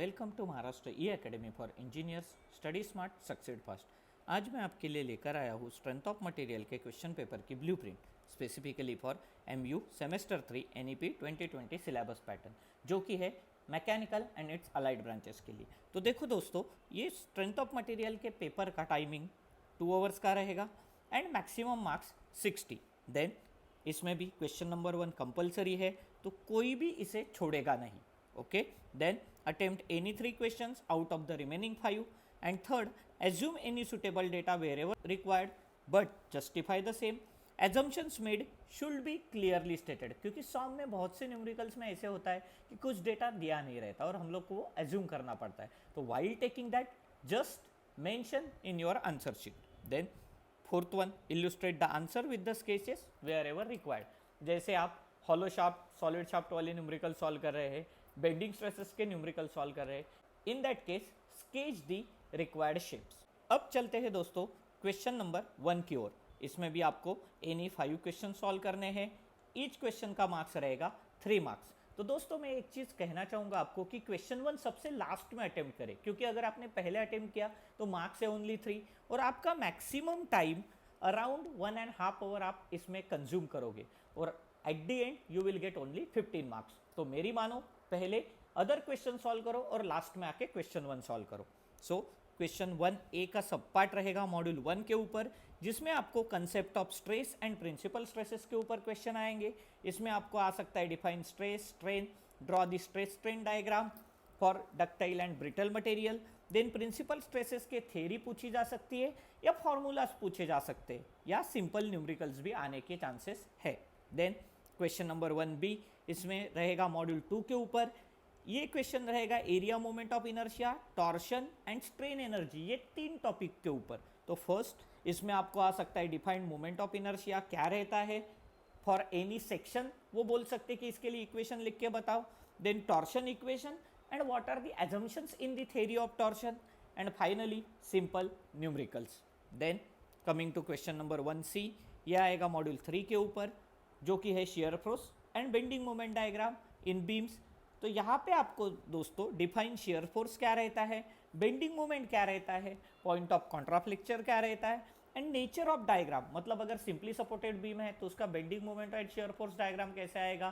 Welcome to Maharashtra E academy for engineers study smart succeed fast. आज मैं आपके लिए लेकर आया हूँ स्ट्रेंथ ऑफ मटेरियल के क्वेश्चन पेपर की blueprint specifically for MU semester 3 NEP 2020 syllabus pattern, जो कि है mechanical and its allied branches के लिए। तो देखो दोस्तों, ये स्ट्रेंथ ऑफ मटेरियल के पेपर का टाइमिंग 2 आवर्स का रहेगा एंड मैक्सिमम मार्क्स 60। देन इसमें भी क्वेश्चन नंबर 1 कंपलसरी है, तो कोई भी इसे छोड़ेगा नहीं। Okay, then attempt any 3 questions out of the remaining 5, and third, assume any suitable data wherever required but justify the same. Assumptions made should be clearly stated, क्योंकि सॉम में बहुत से न्यूमेरिकल्स में ऐसे होता है कि कुछ डेटा दिया नहीं रहता और हम लोग को वो एज्यूम करना पड़ता है। तो while taking that, just mention in your answer sheet. Then fourth one, illustrate the answer with the sketches wherever required. जैसे आप हॉलो शाफ्ट सॉलिड शाफ्ट वाले न्यूमेरिकल सॉल्व कर रहे हैं, बेंडिंग स्ट्रेसेस के न्यूमेरिकल सॉल्व कर रहे हैं, in that case sketch the required shapes. अब चलते हैं दोस्तों क्वेश्चन नंबर 1 की ओर। इसमें भी आपको एनी 5 क्वेश्चन सॉल्व करने हैं। ईच क्वेश्चन का मार्क्स रहेगा 3 मार्क्स। तो दोस्तों मैं एक चीज़ कहना चाहूँगा आपको कि क्वेश्चन 1 सबसे लास्ट में अटेम्प्ट करें, क्योंकि अगर आपने पहले अटेम्प्ट किया तो मार्क्स है ओनली 3 और आपका मैक्सिमम टाइम अराउंड 1.5 आवर आप इसमें कंज्यूम करोगे और at the end you will get only 15 marks. तो मेरी मानो, पहले अदर क्वेश्चन सॉल्व करो और लास्ट में आके क्वेश्चन 1 सॉल्व करो। सो क्वेश्चन 1A का सब पार्ट रहेगा मॉड्यूल 1 के ऊपर, जिसमें आपको concept of stress and principal stresses के ऊपर क्वेश्चन आएंगे। इसमें आपको आ सकता है define stress strain, draw the stress strain diagram for ductile and brittle material. Then principal stresses के थ्योरी पूछी जा सकती है या फॉर्मूलाज पूछे जा सकते हैं या सिंपल न्यूमेरिकल्स भी आने के चांसेस है। देन क्वेश्चन नंबर 1B इसमें रहेगा मॉड्यूल 2 के ऊपर। ये क्वेश्चन रहेगा area moment of inertia, torsion and strain energy, ये 3 टॉपिक के ऊपर। तो फर्स्ट इसमें आपको आ सकता है डिफाइंड मोमेंट ऑफ इनर्शिया क्या रहता है फॉर एनी सेक्शन, वो बोल सकते कि इसके लिए इक्वेशन लिख के बताओ। Then torsion equation and what are the assumptions in the theory of torsion, and finally simple numericals. Then coming to question number 1C, ये आएगा मॉड्यूल 3 के ऊपर, जो कि है shear force and bending moment diagram in beams. तो यहाँ पे आपको दोस्तों डिफाइन शियर फोर्स क्या रहता है, बेंडिंग मोमेंट क्या रहता है, पॉइंट ऑफ कॉन्ट्राफ्लेक्चर क्या रहता है एंड नेचर ऑफ डायग्राम, मतलब अगर सिंपली सपोर्टेड बीम है तो उसका bending moment and shear force diagram कैसे आएगा,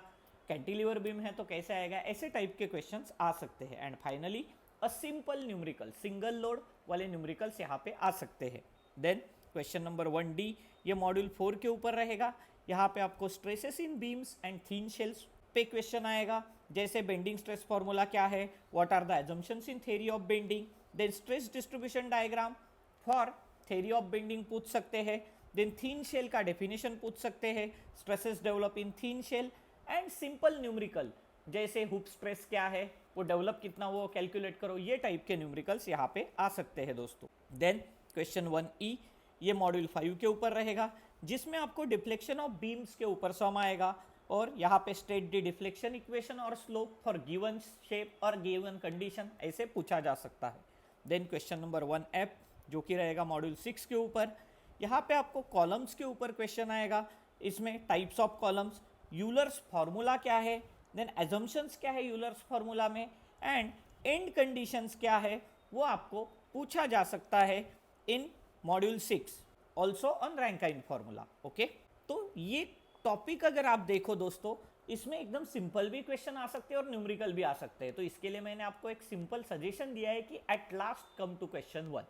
कैंटिलीवर बीम है तो कैसे आएगा, ऐसे टाइप के क्वेश्चंस आ सकते हैं। And finally a simple numerical, single load वाले न्यूमेरिकल्स यहाँ पे आ सकते हैं। देन क्वेश्चन नंबर 1D ये मॉड्यूल 4 के ऊपर रहेगा। यहाँ पे आपको stresses in beams and thin shells पे क्वेश्चन आएगा, जैसे बेंडिंग स्ट्रेस फॉर्मूला क्या है, what are the assumptions in theory of bending. Then stress distribution diagram for theory of bending पूछ सकते हैं। देन थीन शेल का डेफिनेशन पूछ सकते हैं, stresses develop in thin shell and simple numerical, जैसे हुप स्ट्रेस क्या है, वो डेवलप कितना वो कैलकुलेट करो, ये टाइप के न्यूमेरिकल्स यहाँ पे आ सकते हैं दोस्तों। देन क्वेश्चन 1E ये मॉड्यूल 5 के ऊपर रहेगा, जिसमें आपको डिफ्लेक्शन ऑफ बीम्स के ऊपर सम आएगा और यहाँ पे स्टेट द डिफ्लेक्शन इक्वेशन और स्लोप फॉर गिवन शेप और गिवन कंडीशन, ऐसे पूछा जा सकता है। देन क्वेश्चन नंबर 1F जो कि रहेगा मॉड्यूल 6 के ऊपर, यहाँ पे आपको कॉलम्स के ऊपर क्वेश्चन आएगा। इसमें types of columns, Euler's formula क्या है, देन एजम्पशंस क्या है यूलर्स फार्मूला में, एंड एंड कंडीशंस क्या है, वो आपको पूछा जा सकता है in module 6 also on Rankine formula. Okay, तो ये टॉपिक अगर आप देखो दोस्तों, इसमें एकदम सिंपल भी क्वेश्चन आ सकते हैं और न्यूमेरिकल भी आ सकते हैं। तो इसके लिए मैंने आपको एक सिंपल सजेशन दिया है कि at last come to question 1।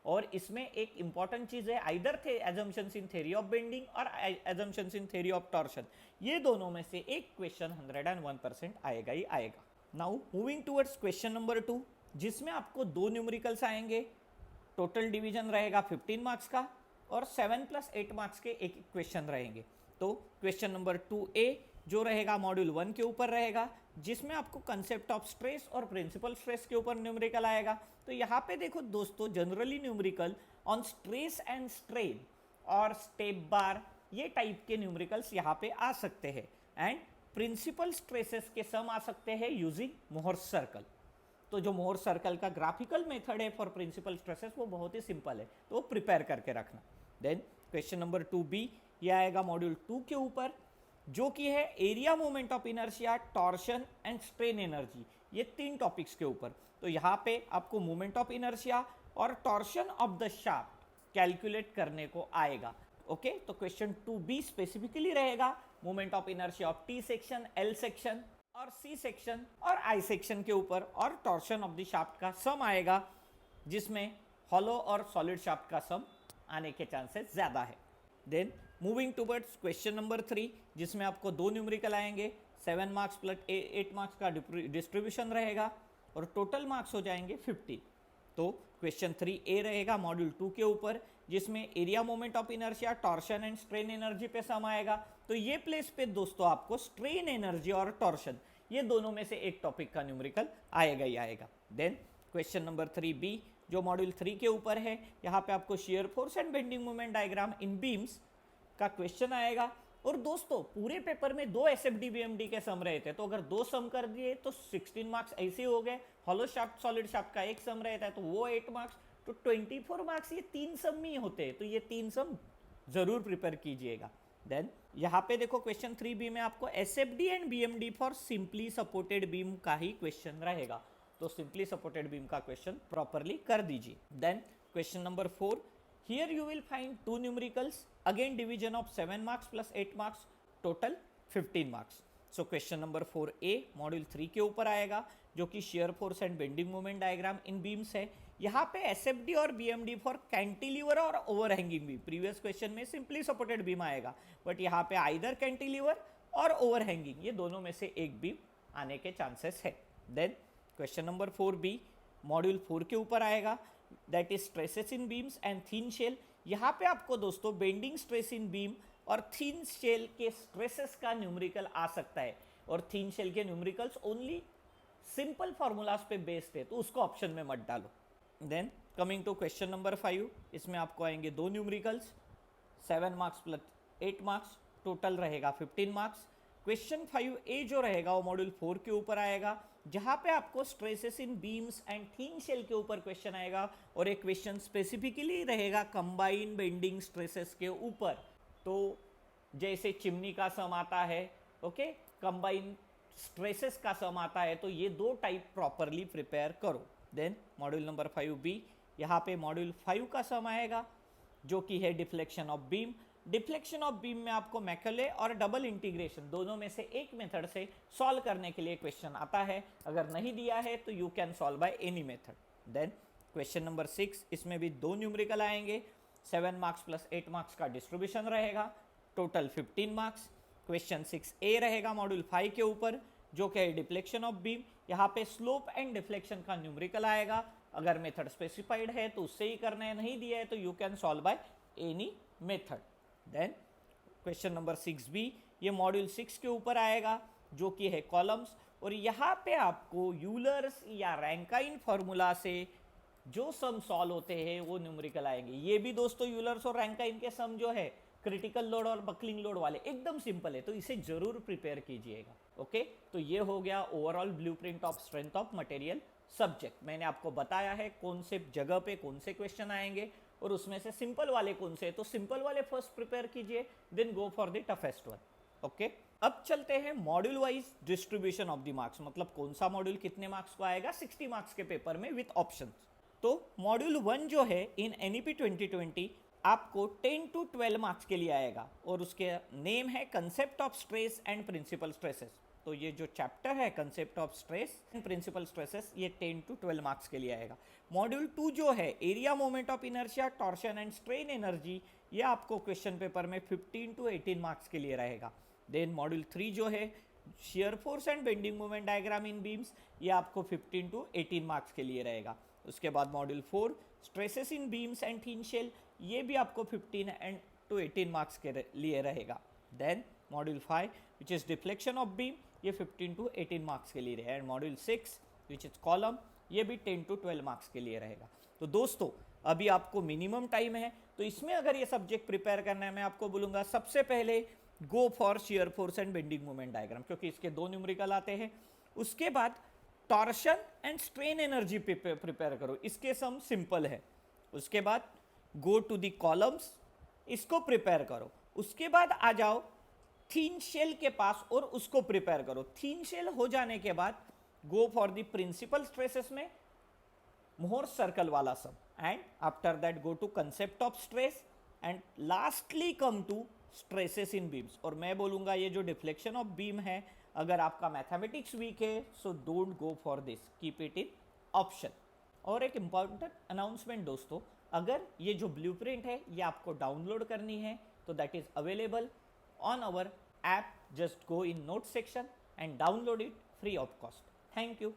और इसमें एक इंपॉर्टेंट चीज है, आइदर थे assumptions in theory of bending और assumptions in theory of torsion, ये दोनों में से एक क्वेश्चन 101% आएगा ही आएगा। Now moving towards question number 2, जिसमें आपको 2 न्यूमेरिकल्स आएंगे। टोटल डिवीजन रहेगा 15 मार्क्स का और 7 + 8 मार्क्स के एक क्वेश्चन रहेंगे। तो क्वेश्चन नंबर 2A जो रहेगा मॉड्यूल 1 के ऊपर रहेगा, जिसमें आपको कंसेप्ट ऑफ स्ट्रेस और प्रिंसिपल स्ट्रेस के ऊपर न्यूमेरिकल आएगा। तो यहाँ पे देखो दोस्तों, generally numerical on stress and strain और स्टेप बार, ये टाइप के न्यूमेरिकल्स यहाँ पे आ सकते हैं। एंड प्रिंसिपल स्ट्रेसेस के सम आ सकते हैं यूजिंग मोहर्स सर्कल। तो जो मोहर सर्कल का ग्राफिकल मेथड है फॉर प्रिंसिपल स्ट्रेसेस वो बहुत ही सिंपल है, तो वो प्रिपेयर करके रखना। देन क्वेश्चन नंबर 2B ये आएगा मॉड्यूल 2 के ऊपर, जो कि है area moment of inertia, torsion and strain energy. ये 3 टॉपिक्स के ऊपर। तो यहाँ पे आपको मोमेंट ऑफ इनर्शिया और torsion of the shaft calculate करने को आएगा। ओके, तो क्वेश्चन 2B स्पेसिफिकली रहेगा moment of inertia of T section, L section और C सेक्शन और I सेक्शन के ऊपर, और टॉर्शन ऑफ द शाफ्ट का सम आएगा, जिसमें हॉलो और सॉलिड शाफ्ट का सम आने के चांसेस ज्यादा है। Then moving towards question number 3, जिसमें आपको 2 न्यूमेरिकल आएंगे, 7 मार्क्स प्लस 8 मार्क्स का डिस्ट्रीब्यूशन रहेगा और टोटल मार्क्स हो जाएंगे 50। तो क्वेश्चन 3A रहेगा मॉड्यूल 2 के ऊपर, जिसमें area moment of inertia, torsion and strain energy पे सम आएगा। तो ये प्लेस पे दोस्तों आपको स्ट्रेन एनर्जी और टॉर्शन, ये दोनों में से एक टॉपिक का न्यूमेरिकल आएगा ही आएगा। देन क्वेश्चन नंबर 3B जो मॉड्यूल 3 के ऊपर है, यहाँ पे आपको share force and bending moment diagram in beams का क्वेश्चन आएगा। और दोस्तों पूरे पेपर में 2 SFD BMD के सम रहे थे, तो अगर 2 सम कर दिए तो 16 मार्क्स ऐसे हो गए। हॉलो शाफ्ट सॉलिड शाफ्ट का एक सम रहता है तो वो 8 मार्क्स, तो 24 मार्क्स ये 3 सम ही होते हैं। तो ये 3 सम जरूर प्रिपेयर कीजिएगा। देन यहाँ पे देखो क्वेश्चन 3B में आपको SFD and BMD for simply supported beam का ही क्वेश्चन रहेगा, तो सिंपली सपोर्टेड बीम का क्वेश्चन प्रॉपरली कर दीजिए। Then question number 4, here you will find 2 numericals, again division of 7 marks plus 8 marks, total 15 marks. So question number 4A module 3 के ऊपर आएगा, जो कि shear force and bending moment diagram in beams है। यहाँ पे SFD और BMD फॉर कैंटिलीवर और ओवरहैंगिंग बीम, प्रीवियस क्वेश्चन में सिंपली सपोर्टेड बीम आएगा, बट यहाँ पे आइदर कैंटिलीवर और ओवरहैंगिंग, ये दोनों में से एक बीम आने के चांसेस है। Then question number 4B module 4 के ऊपर आएगा, that is stresses in beams and thin shell. यहाँ पे आपको दोस्तों बेंडिंग स्ट्रेस इन बीम और थीन शेल के स्ट्रेसेस का न्यूमेरिकल आ सकता है, और थीन शेल के न्यूमेरिकल्स ओनली सिंपल फॉर्मूलाज पे बेस्ड है, तो उसको ऑप्शन में मत डालो। Then coming to question number 5, इसमें आपको आएंगे 2 numericals, 7 marks plus 8 marks, total रहेगा 15 मार्क्स। क्वेश्चन 5A जो रहेगा वो मॉड्यूल 4 के ऊपर आएगा, जहां पे आपको stresses in beams and thin shell के ऊपर क्वेश्चन आएगा, और एक क्वेश्चन स्पेसिफिकली रहेगा कंबाइन बेंडिंग स्ट्रेसेस के ऊपर। तो जैसे चिमनी का सम आता है, ओके, कंबाइन स्ट्रेसेस का सम आता है, तो ये 2 टाइप प्रॉपरली प्रिपेयर करो। देन मॉड्यूल नंबर 5B, यहाँ पे मॉड्यूल 5 का सम आएगा, जो कि है deflection of beam. Deflection of beam में आपको मैकेले और डबल इंटीग्रेशन दोनों में से एक मेथड से सॉल्व करने के लिए क्वेश्चन आता है। अगर नहीं दिया है तो you can solve by any method. Then question number 6, इसमें भी 2 न्यूमेरिकल आएंगे, 7 मार्क्स प्लस 8 मार्क्स का डिस्ट्रीब्यूशन रहेगा, टोटल 15 मार्क्स। क्वेश्चन 6A रहेगा मॉड्यूल 5 के ऊपर, जो कि है डिफ्लेक्शन ऑफ बीम। यहाँ पे स्लोप एंड डिफ्लेक्शन का न्यूमेरिकल आएगा, अगर मेथड स्पेसिफाइड है तो उससे ही करना है, नहीं दिया है तो you can solve by any method. Then question number 6B ये मॉड्यूल 6 के ऊपर आएगा, जो कि है कॉलम्स, और यहाँ पे आपको यूलर्स या रैंकाइन फॉर्मूला से जो सम सॉल्व होते हैं वो न्यूमेरिकल आएंगे। ये भी दोस्तों यूलर्स और रैंकाइन के सम जो है क्रिटिकल लोड और बकलिंग लोड वाले एकदम सिंपल है, तो इसे जरूर प्रिपेयर कीजिएगा। ओके, तो ये हो गया overall blueprint of strength of material subject. मैंने आपको बताया है कौन से जगह पे कौन से क्वेश्चन आएंगे, और उसमें से सिंपल वाले कौन से, तो सिंपल वाले फर्स्ट प्रिपेयर कीजिए, then go for the toughest one. Okay, अब चलते हैं module wise distribution of the marks, मतलब कौन सा मॉड्यूल कितने मार्क्स को आएगा 60 मार्क्स के पेपर में विथ ऑप्शंस। तो मॉड्यूल 1 जो है इन NEP 2020 आपको 10 to 12 मार्क्स के लिए आएगा, और उसके नेम है concept of stress and principal stresses. तो ये जो चैप्टर है concept of stress and principal stresses, ये 10 to 12 मार्क्स के लिए आएगा। मॉड्यूल 2 जो है area moment of inertia, torsion and strain energy, ये आपको क्वेश्चन पेपर में 15 to 18 मार्क्स के लिए रहेगा। देन मॉड्यूल 3 जो है share force and bending moment diagram in beams, ये आपको 15 to 18 मार्क्स के लिए रहेगा। उसके बाद module 4 stresses in beams and thin shell, ये भी आपको 15 to 18 मार्क्स के लिए रहेगा। Then module 5 which is deflection of beam, ये 15 to 18 मार्क्स के लिए रहेगा। And module 6 which is column, ये भी 10 to 12 मार्क्स के लिए रहेगा। तो दोस्तों अभी आपको मिनिमम टाइम है, तो इसमें अगर ये सब्जेक्ट प्रिपेयर करना है, मैं आपको बोलूँगा सबसे पहले go for share force and bending moment diagram, क्योंकि इसके 2 न्यूमेरिकल आते हैं। उसके बाद torsion and strain energy prepare करो, इसके सम सिंपल है। उसके बाद गो टू दी कॉलम्स, इसको प्रिपेयर करो। उसके बाद आ जाओ थीन शेल के पास और उसको प्रिपेयर करो। थीन शेल हो जाने के बाद go for the principal stresses में मोहर्स सर्कल वाला सब, and after that go to concept of stress, and lastly come to stresses in beams. और मैं बोलूंगा ये जो डिफ्लेक्शन ऑफ बीम है, अगर आपका मैथमेटिक्स वीक है so don't go for this, keep it in option. और एक इंपॉर्टेंट अनाउंसमेंट दोस्तों, अगर ये जो ब्लूप्रिंट है ये आपको डाउनलोड करनी है तो that is available on our app. Just go in note section and download it free of cost. Thank you.